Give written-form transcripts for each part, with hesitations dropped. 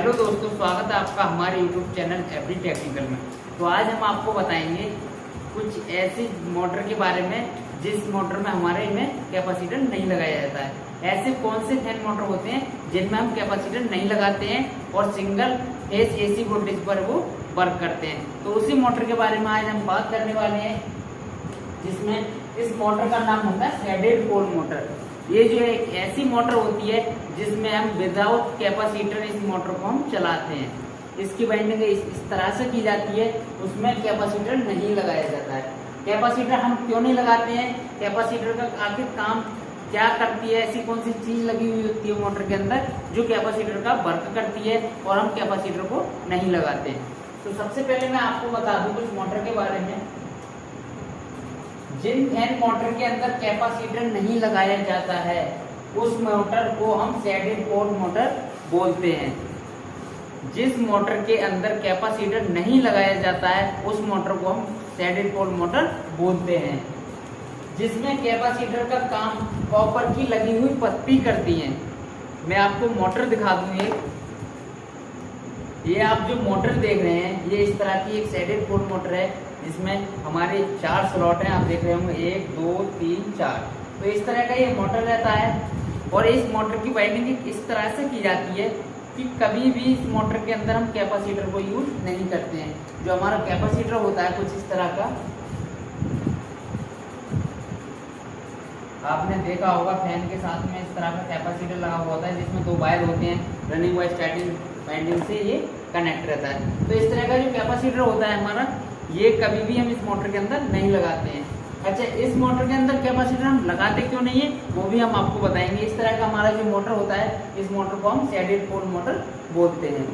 Hello दोस्तों, स्वागत है आपका हमारे यूट्यूब चैनल एवरी टेक्निकल में। तो आज हम आपको बताएंगे कुछ ऐसी मोटर के बारे में जिस मोटर में हमारे में कैपेसिटर नहीं लगाया जाता है। ऐसे कौन से फैन मोटर होते हैं जिनमें हम कैपेसिटर नहीं लगाते हैं और सिंगल फेज एसी वोल्टेज पर वो वर्क करते हैं। तो उसी मोटर के बारे में आज हम बात करने वाले हैं, जिसमें इस मोटर का नाम होता है शेडेड पोल मोटर। ये जो एक ऐसी मोटर होती है जिसमें हम विदाउट कैपेसिटर इस मोटर को हम चलाते हैं। इसकी वाइंडिंग इस तरह से की जाती है, उसमें कैपेसिटर नहीं लगाया जाता है। कैपेसिटर हम क्यों नहीं लगाते हैं, कैपेसिटर का आखिर काम क्या करती है, ऐसी कौन सी चीज लगी हुई होती है मोटर के अंदर जो कैपेसिटर का वर्क करती है और हम कैपेसिटर को नहीं लगाते हैं। तो सबसे पहले मैं आपको बता दूं कुछ मोटर के बारे में। जिन फैन मोटर के अंदर कैपेसिटर नहीं लगाया जाता है उस मोटर को हम शेडेड पोल मोटर बोलते हैं। जिस मोटर के अंदर कैपेसिटर नहीं लगाया जाता है उस मोटर को हम शेडेड पोल मोटर बोलते हैं। जिसमें कैपेसिटर का काम कॉपर की लगी हुई पत्ती करती है। मैं आपको मोटर दिखा दूं। ये आप जो मोटर देख रहे हैं ये इस तरह की एक शेडेड पोल मोटर है, जिसमें हमारे 4 स्लॉट हैं। आप देख रहे होंगे 1 2 3 4। तो इस तरह का ये मोटर रहता है और इस मोटर की वाइंडिंग इस तरह से की जाती है कि कभी भी इस मोटर के अंदर हम कैपेसिटर को यूज नहीं करते हैं। जो हमारा कैपेसिटर होता है कुछ इस तरह का, आपने देखा होगा फैन के साथ में इस तरह का कैपेसिटर लगा हुआ होता है, जिसमें 2 वायर होते हैं, रनिंग वायर स्टार्टिंग वाइंडिंग से ये कनेक्ट रहता है। तो इस तरह का जो कैपेसिटर होता है हमारा, ये कभी भी हम इस मोटर के अंदर नहीं लगाते हैं। अच्छा, इस मोटर के अंदर कैपेसिटर हम लगाते क्यों नहीं है वो भी हम आपको बताएंगे। इस तरह का हमारा जो मोटर होता है इस मोटर को हम शेडेड पोल मोटर बोलते हैं।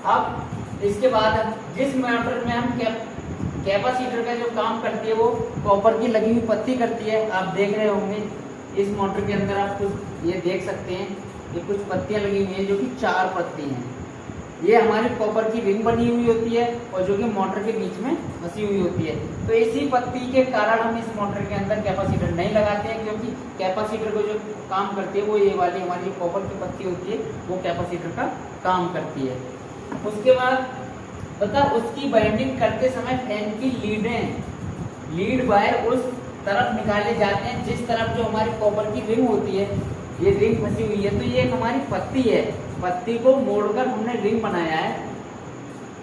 अब इसके बाद जिस मोटर में हम कैपेसिटर का जो काम करती है वो कॉपर की लगी हुई पत्ती करती है। आप देख रहे होंगे इस मोटर के अंदर आप कुछ ये देख सकते हैं, ये कुछ पत्तियां लगी हुई है जो कि 4 पत्ती हैं। ये हमारी कॉपर की रिंग बनी हुई होती है और जो कि मोटर के बीच में फंसी हुई होती है। तो इसी पत्ती के कारण हम इस मोटर के अंदर कैपेसिटर नहीं लगाते हैं, क्योंकि कैपेसिटर को जो काम करती है वो ये वाली हमारी कॉपर की पत्ती होती है, वो कैपेसिटर का काम करती है। उसके बाद पता उसकी बाइंडिंग करते समय फैन की लीड वायर उस तरफ निकाले जाते हैं जिस तरफ जो हमारी कॉपर की रिंग होती है, ये रिंग फंसी हुई है। तो ये एक हमारी पत्ती है, पत्ती को मोड़कर हमने रिंग बनाया है।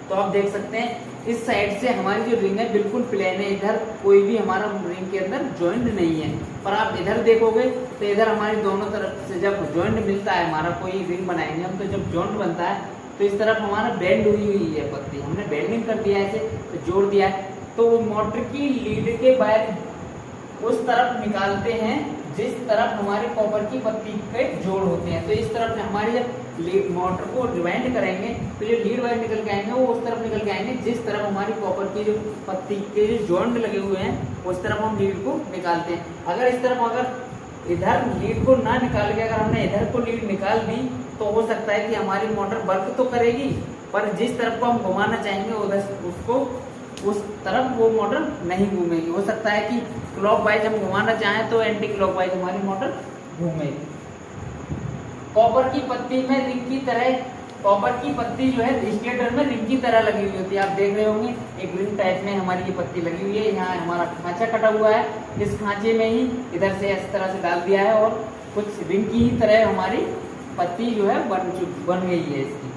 तो आप देख सकते हैं इस साइड से हमारी जो रिंग है बिल्कुल प्लेन है, इधर कोई भी हमारा रिंग के अंदर जॉइंट नहीं है। पर आप इधर देखोगे तो इधर हमारी दोनों तरफ से जब जॉइंट मिलता है, हमारा कोई रिंग बनाएंगे हम, तो जब जॉइंट बनता है तो इस तरफ हमारा बेंड हुई है पत्ती, हमने बेंडिंग कर दिया है, ऐसे तो जोड़ दिया है। तो मोटर की लीड के वायर उस तरफ निकालते हैं जिस तरफ हमारे कॉपर की पत्ती के जोड़ होते हैं। तो इस तरफ हमारी जब मोटर को रिवाइंड करेंगे तो जो लीड वायर निकल के आएंगे वो उस तरफ निकल के आएंगे जिस तरफ हमारी कॉपर की जो पत्ती के जो जॉइंट लगे हुए हैं उस तरफ हम लीड को निकालते हैं। अगर इस तरफ अगर इधर लीड को ना निकाल के अगर हमने इधर को लीड निकाल दी तो हो सकता है कि हमारी मोटर वर्क तो करेगी, पर जिस तरफ को हम घुमाना चाहेंगे उधर उसको उस तरफ वो मोटर नहीं घूमेगी। हो सकता है कि क्लॉकवाइज हम घुमाना चाहें तो एंटी क्लॉकवाइज हमारी मोटर घूमेगी। कॉपर की पत्ती में रिंग की तरह, कॉपर की पत्ती जो है स्टेटर में रिंग की तरह लगी हुई होती है। आप देख रहे होंगे एक रिंग टाइप में हमारी ये पत्ती लगी हुई है। यहाँ हमारा खांचा कटा हुआ है, इस खांचे में ही इधर से इस तरह से डाल दिया है और कुछ रिंग की ही तरह हमारी पत्ती जो है बन गई है इसकी।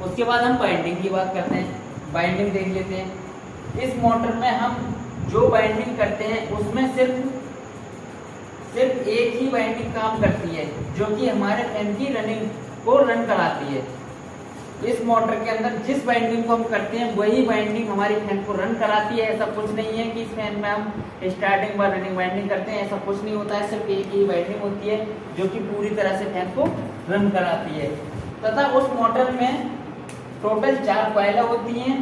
उसके बाद हम बाइंडिंग की बात करते हैं। बाइंडिंग देख लेते हैं। इस मोटर में हम जो बाइंडिंग करते हैं उसमें सिर्फ एक ही बाइंडिंग काम करती है, जो कि हमारे फैन की रनिंग को रन कराती है। इस मोटर के अंदर जिस बाइंडिंग को हम करते हैं वही बाइंडिंग हमारी फैन को रन कराती है। ऐसा कुछ नहीं है कि इस फैन में हम स्टार्टिंग व रनिंग बाइंडिंग करते हैं, ऐसा कुछ नहीं होता है। सिर्फ एक ही बाइंडिंग होती है जो कि पूरी तरह से फैन को रन कराती है। तथा उस मोटर में टोटल 4 कॉइल होती हैं।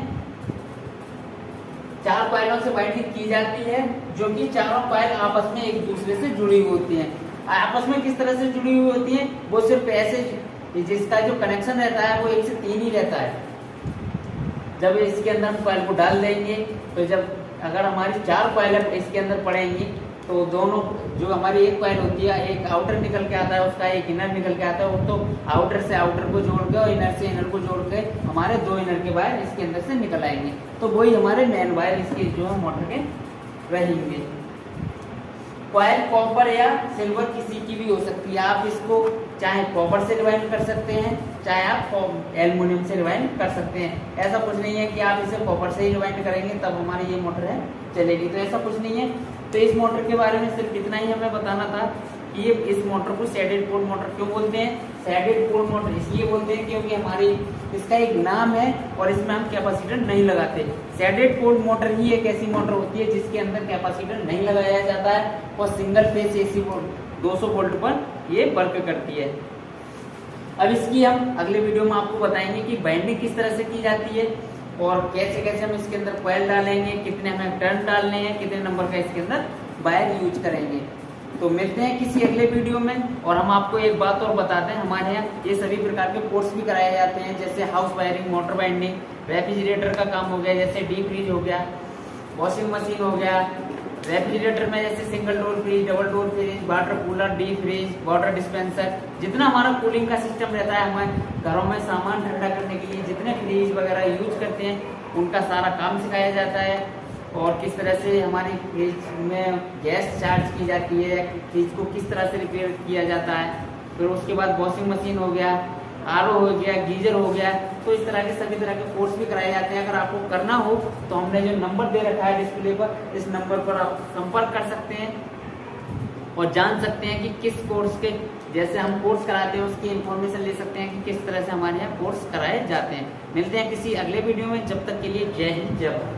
4 कॉइलों से बाइंडिंग की जाती है, जो कि चारों कॉइल आपस में एक दूसरे से जुड़ी हुई होती हैं। आपस में किस तरह से जुड़ी हुई होती हैं, वो सिर्फ ऐसे जिसका जो कनेक्शन रहता है वो 1 से 3 ही रहता है। जब इसके अंदर हम कॉइल को डाल देंगे तो जब अगर हमारी 4 कॉइल इसके अंदर पड़ेंगी तो दोनों जो हमारी एक कॉइल होती है, एक आउटर निकल के आता है उसका, एक इनर निकल के आता है। वो तो आउटर से आउटर को जोड़ के और इनर से इनर को जोड़ के हमारे 2 इनर के वायर इसके अंदर से निकल आएंगे। तो वही हमारे मेन वायर इसके जो है मोटर के रहेंगे। कॉइल कॉपर या सिल्वर किसी की भी हो सकती है। आप इसको चाहे कॉपर से रिवाइंड कर सकते हैं, चाहे आप एल्युमिनियम से रिवाइंड कर सकते हैं। ऐसा कुछ नहीं है कि आप इसे कॉपर से ही रिवाइंड करेंगे तब हमारी ये मोटर है चलेगी, तो ऐसा कुछ नहीं है। तो इस मोटर के बारे में सिर्फ इतना ही हमें बताना था कि ये इस मोटर को शेडेड पोल मोटर क्यों बोलते हैं। शेडेड पोल मोटर इसलिए बोलते हैं क्योंकि हमारी इसका एक नाम है और इसमें हम कैपेसिटर नहीं लगाते। शेडेड पोल मोटर ही एक ऐसी मोटर होती है जिसके अंदर कैपेसिटर नहीं लगाया जाता है और सिंगल फेज एसी 200 वोल्ट पर ये वर्क करती है। अब इसकी हम अगले वीडियो में आपको बताएंगे कि बाइंडिंग किस तरह से की जाती है और कैसे कैसे हम इसके अंदर कॉइल डालेंगे, कितने हमें टर्न डालने हैं, कितने नंबर का इसके अंदर वायर यूज करेंगे। तो मिलते हैं किसी अगले वीडियो में। और हम आपको एक बात और बताते हैं, हमारे यहाँ ये सभी प्रकार के कोर्स भी कराए जाते हैं, जैसे house wiring, motor binding, refrigerator का काम हो गया, जैसे डीप फ्रीज हो गया, वॉशिंग मशीन हो गया, रेफ्रिजरेटर में जैसे single door fridge, double door fridge, water cooler, deep fridge, water dispenser, जितना हमारा कूलिंग का सिस्टम रहता है, हमें घरों में सामान ठंडा करने के लिए जितने फ्रिज वगैरह यूज करते हैं उनका सारा काम सिखाया जाता है। और किस तरह से हमारी फ्रिज में गैस चार्ज की जाती है, फ्रिज को किस तरह से रिपेयर किया जाता है। फिर उसके बाद वॉशिंग मशीन हो गया, आरओ हो गया, गीजर हो गया, तो इस तरह के सभी तरह के कोर्स भी कराए जाते हैं। अगर आपको करना हो तो हमने जो नंबर दे रखा है डिस्प्ले पर, इस नंबर पर आप संपर्क कर सकते हैं और जान सकते हैं कि किस कोर्स के, जैसे हम कोर्स कराते हैं उसकी इंफॉर्मेशन ले सकते हैं कि किस तरह से हमारे यहाँ कोर्स कराए जाते हैं। मिलते हैं किसी अगले वीडियो में, जब तक के लिए जय हिंद जय भारत।